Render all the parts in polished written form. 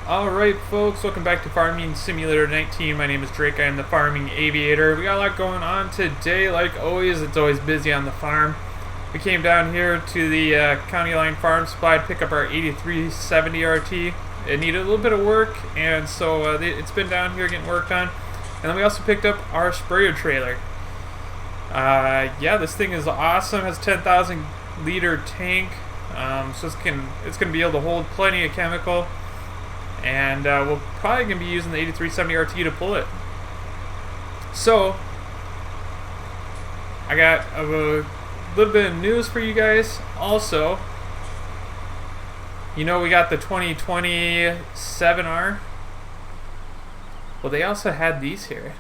Alright folks, welcome back to Farming Simulator 19. My name is Drake, I am the Farming Aviator. We got a lot going on today, like always. It's always busy on the farm. We came down here to the County Line Farm Supply to pick up our 8370 RT. It needed a little bit of work, and so it's been down here getting worked on. And then we also picked up our sprayer trailer. Yeah, this thing is awesome. It has a 10,000 liter tank, so it's going to be able to hold plenty of chemical. And we're probably going to be using the 8370 RT to pull it. So, I got a little bit of news for you guys. Also, you know, we got the 2020 7R. Well, they also had these here.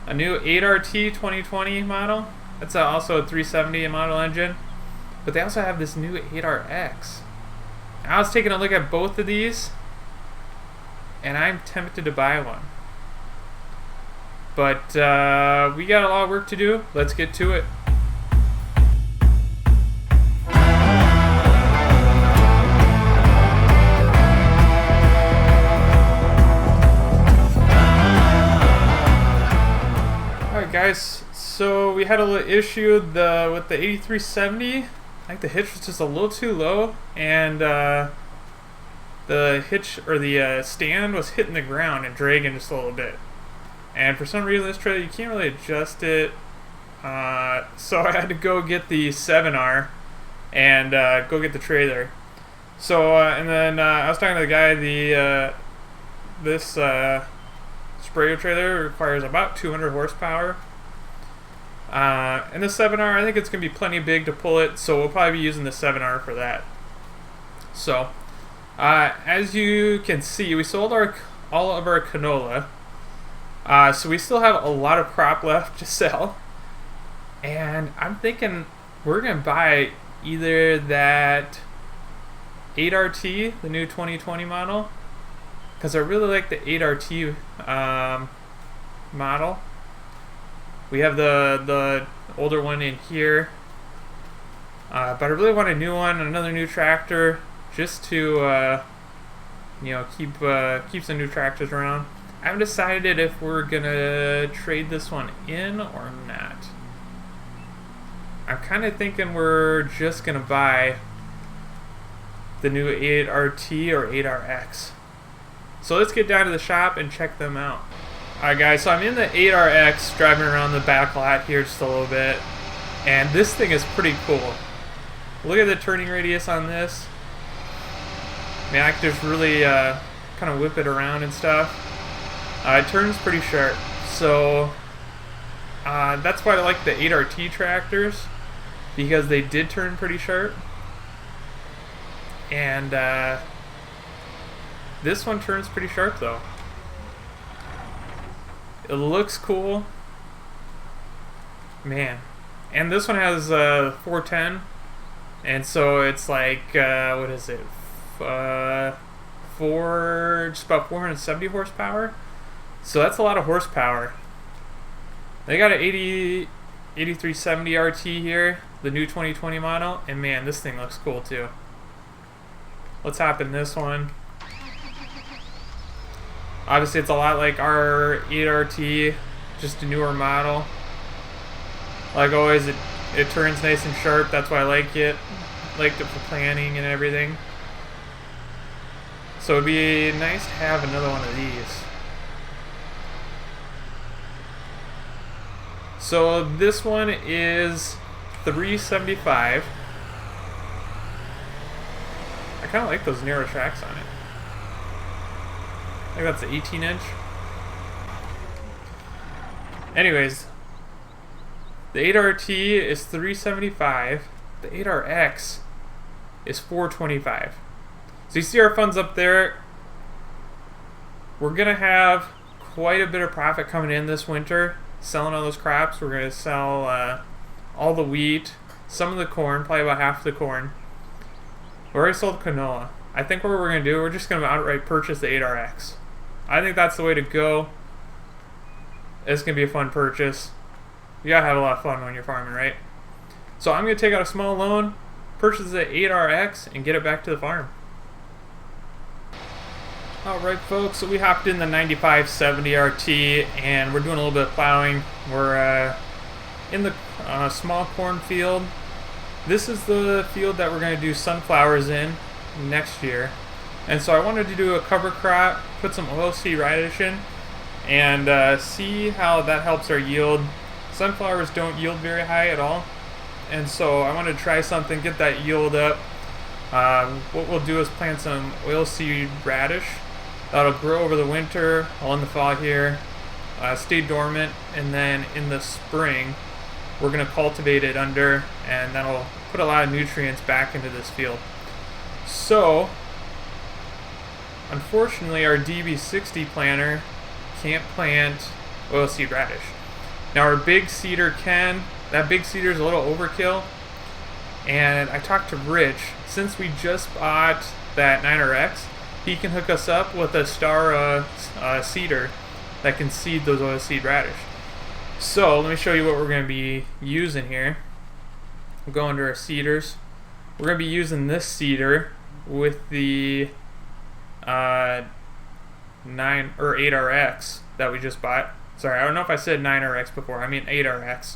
A new 8RT 2020 model. That's also a 370 model engine. But they also have this new 8RX. I was taking a look at both of these, and I'm tempted to buy one. But we got a lot of work to do. Let's get to it. Alright guys, so we had a little issue with the 8370. I think the hitch was just a little too low, and the hitch or the stand was hitting the ground and dragging just a little bit. And for some reason, this trailer you can't really adjust it, so I had to go get the 7R and go get the trailer. So and then I was talking to the guy. This sprayer trailer requires about 200 horsepower. And the 7R, I think it's going to be plenty big to pull it, so we'll probably be using the 7R for that. So, as you can see, we sold all of our canola, so we still have a lot of crop left to sell. And I'm thinking we're going to buy either that 8RT, the new 2020 model, because I really like the 8RT model. We have the older one in here, but I really want a new one, another new tractor, just to you know, keep some new tractors around. I haven't decided if we're gonna trade this one in or not. I'm kind of thinking we're just gonna buy the new 8RT or 8RX. So let's get down to the shop and check them out. Alright guys, so I'm in the 8RX driving around the back lot here just a little bit, and this thing is pretty cool. Look at the turning radius on this. Man, I can just really kind of whip it around and stuff. It turns pretty sharp, so that's why I like the 8RT tractors, because they did turn pretty sharp. And this one turns pretty sharp though. It looks cool, man. And this one has 410, and so it's like what is it? Just about 470 horsepower. So that's a lot of horsepower. They got an 8370 RT here, the new 2020 model, and man, this thing looks cool too. Let's hop in this one. Obviously, it's a lot like our 8RT, just a newer model. Like always, it turns nice and sharp. That's why I like it. Liked it for planning and everything. So it'd be nice to have another one of these. So this one is $375. I kind of like those narrow tracks on it. I think that's an 18-inch. Anyways, the 8RT is $375. The 8RX is $425. So you see our funds up there. We're gonna have quite a bit of profit coming in this winter, selling all those crops. We're gonna sell all the wheat, some of the corn, probably about half the corn. We already sold canola. I think what we're gonna do, we're just gonna outright purchase the 8RX. I think that's the way to go. It's going to be a fun purchase. You got to have a lot of fun when you're farming, right? So I'm going to take out a small loan, purchase the 8RX, and get it back to the farm. Alright folks, so we hopped in the 9570 RT and we're doing a little bit of plowing. We're in the small cornfield. This is the field that we're going to do sunflowers in next year. And so I wanted to do a cover crop, put some oilseed radish in, and see how that helps our yield. Sunflowers don't yield very high at all, and so I wanted to try something, get that yield up. What we'll do is plant some oilseed radish. That'll grow over the winter, all in the fall here, stay dormant, and then in the spring we're going to cultivate it under, and that'll put a lot of nutrients back into this field. So unfortunately our DB60 planter can't plant oilseed radish. Now our big seeder can. That big seeder is a little overkill, and I talked to Rich. Since we just bought that 9RX, he can hook us up with a star seeder that can seed those oilseed radish. So let me show you what we're going to be using here. We'll go under our seeders. We're going to be using this seeder with the 9 or 8RX that we just bought. Sorry, I don't know if I said 9RX before. I mean 8RX.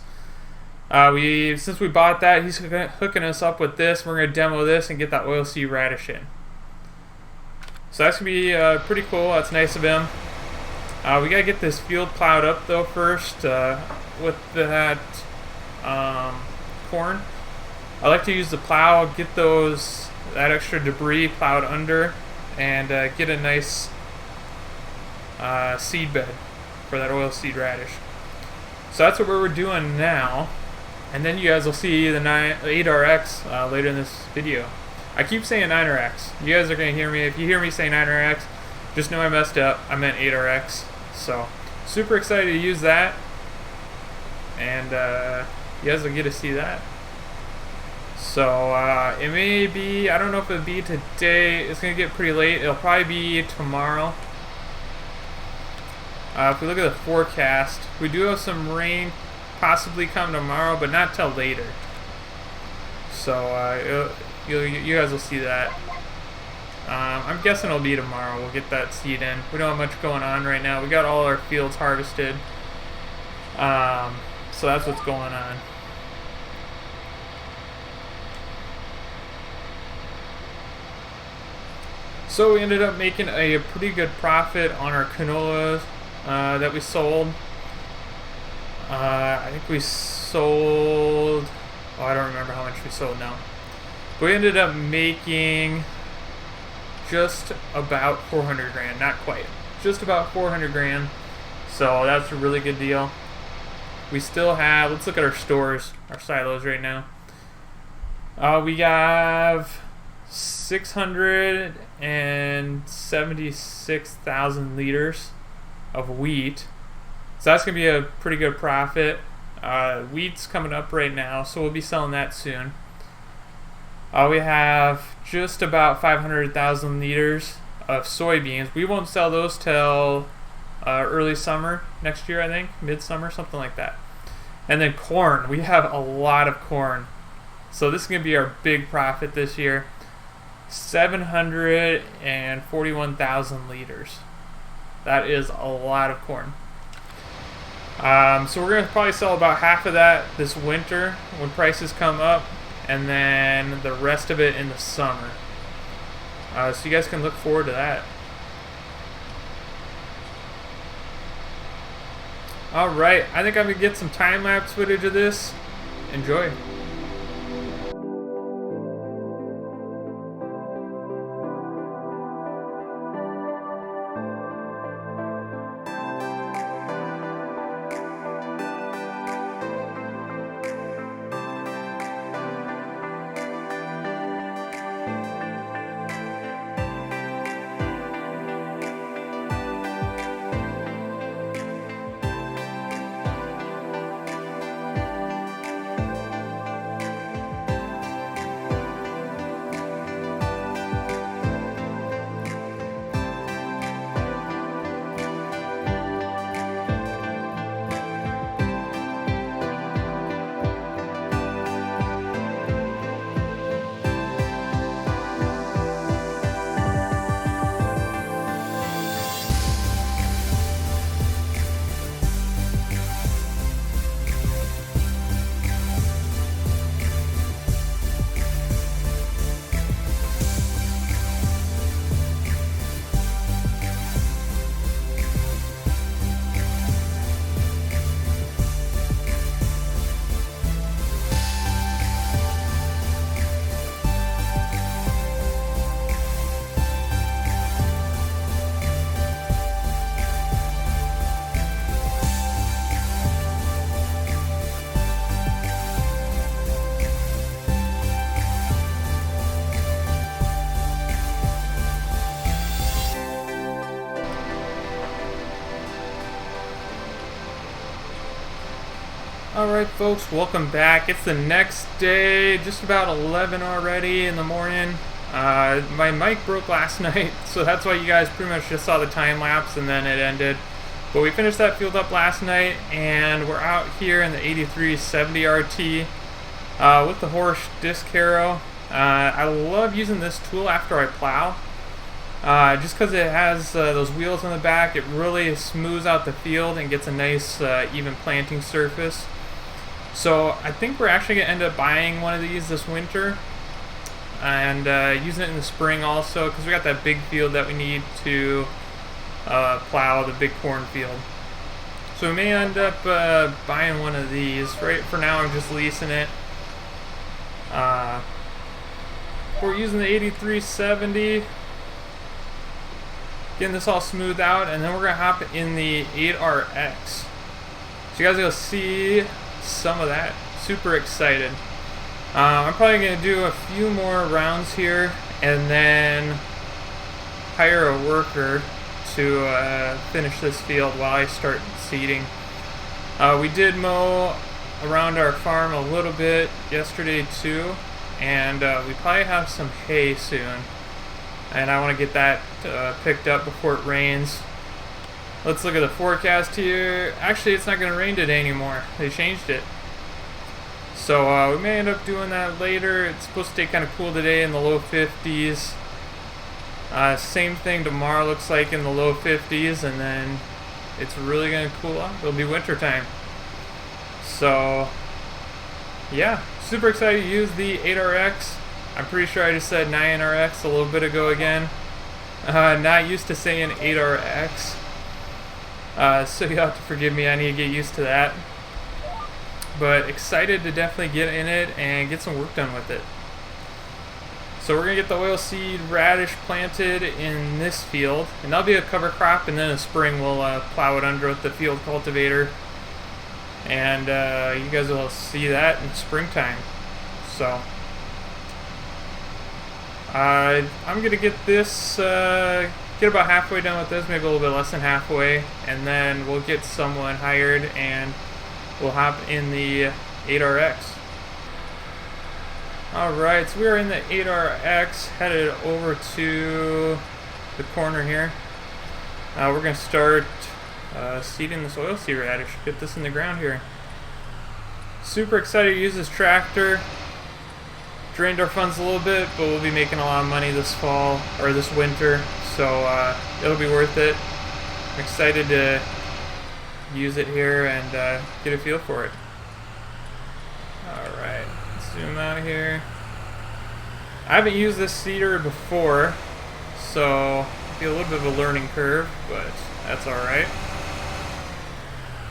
Since we bought that, he's hooking us up with this. We're going to demo this and get that oilseed radish in. So that's going to be pretty cool. That's nice of him. We got to get this field plowed up though first with that corn. I like to use the plow, get that extra debris plowed under, and get a nice seed bed for that oilseed radish. So that's what we're doing now, and then you guys will see the 8RX later in this video. I keep saying 9RX. You guys are going to hear me. If you hear me say 9RX, just know I messed up. I meant 8RX. So super excited to use that, and you guys will get to see that. So it may be, I don't know if it'll be today. It's going to get pretty late. It'll probably be tomorrow. If we look at the forecast, we do have some rain possibly come tomorrow, but not till later. So you guys will see that. I'm guessing it'll be tomorrow. We'll get that seed in. We don't have much going on right now. We got all our fields harvested. So that's what's going on. So we ended up making a pretty good profit on our canola that we sold. I think we sold, oh, I don't remember how much we sold now. But we ended up making just about 400 grand, not quite, just about 400 grand. So that's a really good deal. We still have, let's look at our stores, our silos right now. We have 676,000 liters of wheat. So that's going to be a pretty good profit. Wheat's coming up right now, so we'll be selling that soon. We have just about 500,000 liters of soybeans. We won't sell those till early summer next year, I think, midsummer, something like that. And then corn, we have a lot of corn. So this is going to be our big profit this year. 741,000 liters. That is a lot of corn. So we're going to probably sell about half of that this winter when prices come up, and then the rest of it in the summer. So you guys can look forward to that. Alright, I think I'm going to get some time-lapse footage of this. Enjoy. Alright folks, welcome back. It's the next day, just about 11 already in the morning. My mic broke last night, so that's why you guys pretty much just saw the time lapse and then it ended. But we finished that field up last night, and we're out here in the 8370 RT with the Horse disc harrow. I love using this tool after I plow. Just because it has those wheels on the back, it really smooths out the field and gets a nice even planting surface. So I think we're actually going to end up buying one of these this winter and using it in the spring also, because we got that big field that we need to plow the big cornfield. So we may end up buying one of these. Right for now I'm just leasing it. We're using the 8370. Getting this all smoothed out, and then we're gonna hop in the 8RX. So you guys will see some of that. Super excited. I'm probably gonna do a few more rounds here, and then hire a worker to finish this field while I start seeding. We did mow around our farm a little bit yesterday too, and we probably have some hay soon. And I want to get that picked up before it rains. Let's look at the forecast here. Actually, it's not going to rain today anymore. They changed it. So we may end up doing that later. It's supposed to stay kind of cool today in the low 50s. Same thing tomorrow, looks like in the low 50s, and then it's really going to cool off. It'll be winter time. So yeah, super excited to use the 8RX. I'm pretty sure I just said 9RX a little bit ago again. Not used to saying 8RX. So you'll have to forgive me, I need to get used to that. But excited to definitely get in it and get some work done with it. So we're going to get the oilseed radish planted in this field. And that'll be a cover crop, and then in the spring we'll plow it under with the field cultivator. And you guys will see that in springtime. So I'm going to get this, get about halfway done with this, maybe a little bit less than halfway, and then we'll get someone hired and we'll hop in the 8RX. Alright, so we are in the 8RX, headed over to the corner here. We're going to start seeding this oilseed radish, get this in the ground here. Super excited to use this tractor. Drained our funds a little bit, but we'll be making a lot of money this fall, or this winter, so it'll be worth it. I'm excited to use it here and get a feel for it. Alright, let's zoom out here. I haven't used this seeder before, so it'll be a little bit of a learning curve, but that's alright.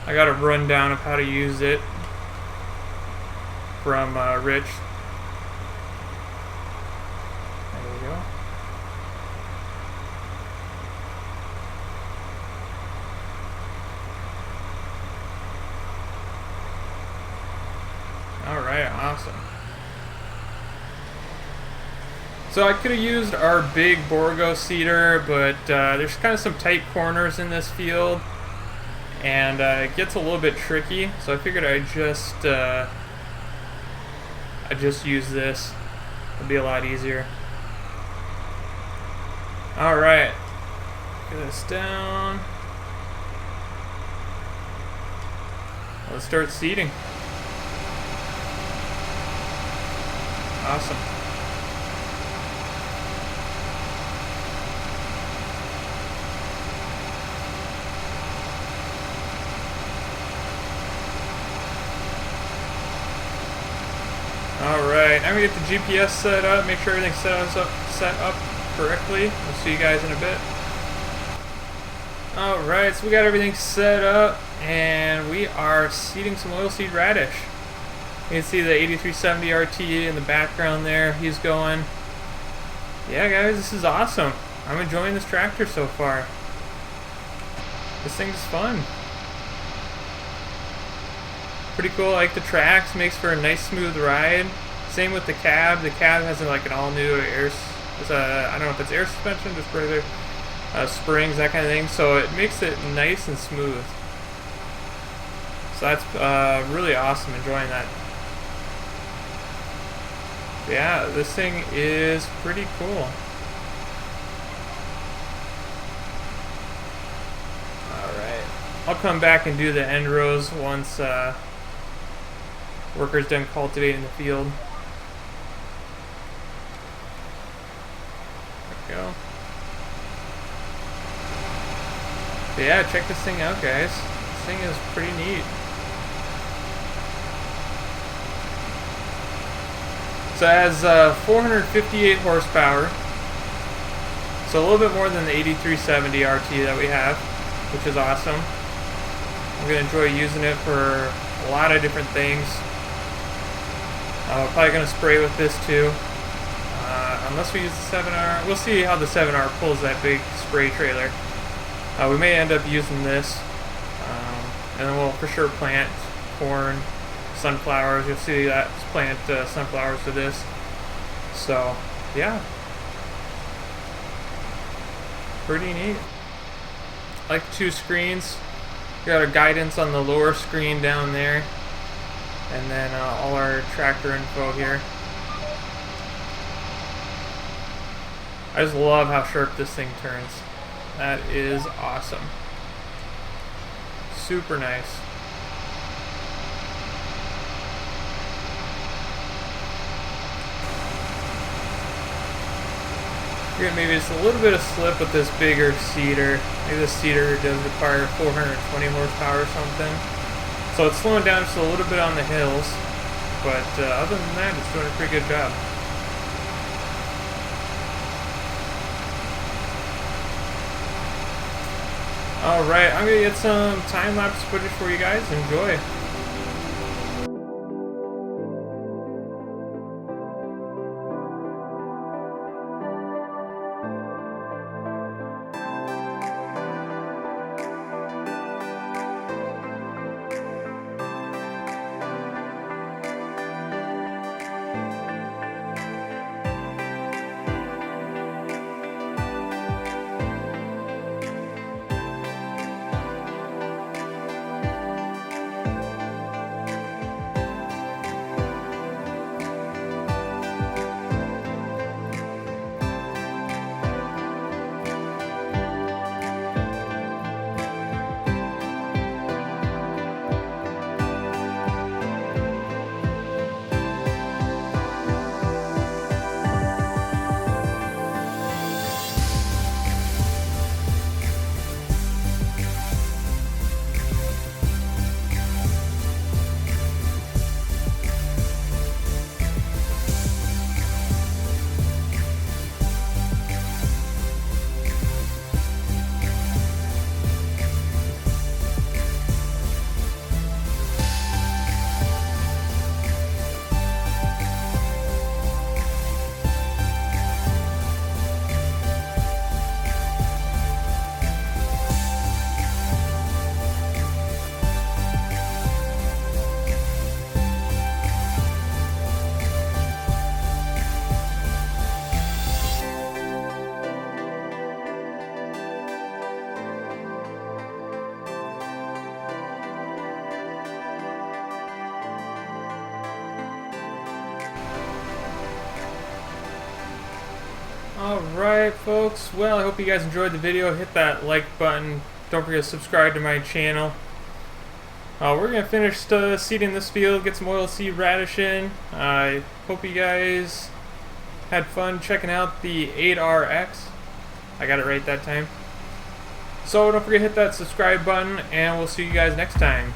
I got a rundown of how to use it from Rich. Alright, awesome. So I could have used our big Borgo seeder, but there's kind of some tight corners in this field, and it gets a little bit tricky, so I figured I'd just use this. It'll be a lot easier. Alright, get this down. Let's start seeding. Awesome. Alright, I'm going to get the GPS set up, make sure everything's set up correctly. We'll see you guys in a bit. Alright, so we got everything set up, and we are seeding some oilseed radish. You can see the 8370 RT in the background there. He's going. Yeah, guys, this is awesome. I'm enjoying this tractor so far. This thing's fun. Pretty cool. I like the tracks. Makes for a nice smooth ride. Same with the cab. The cab has like an all new air. I don't know if it's air suspension, just regular springs, that kind of thing. So it makes it nice and smooth. So that's really awesome, enjoying that. Yeah, this thing is pretty cool. Alright, I'll come back and do the end rows once workers done cultivating the field. There we go. But yeah, check this thing out, guys. This thing is pretty neat. So it has 458 horsepower, so a little bit more than the 8370 RT that we have, which is awesome. I'm going to enjoy using it for a lot of different things. I'm probably going to spray with this too, unless we use the 7R. We'll see how the 7R pulls that big spray trailer. We may end up using this, and then we'll for sure plant corn, sunflowers. You'll see that plant sunflowers to this. So yeah, pretty neat. Like 2 screens. We got our guidance on the lower screen down there, and then all our tractor info here. I just love how sharp this thing turns. That is awesome. Super nice. Maybe just a little bit of slip with this bigger seeder. Maybe this seeder does require 420 horsepower or something. So it's slowing down just a little bit on the hills, but other than that, it's doing a pretty good job. Alright, I'm going to get some time-lapse footage for you guys. Enjoy. Alright folks, well I hope you guys enjoyed the video. Hit that like button. Don't forget to subscribe to my channel. We're going to finish seeding this field, get some oilseed radish in. I hope you guys had fun checking out the 8RX. I got it right that time. So don't forget to hit that subscribe button, and we'll see you guys next time.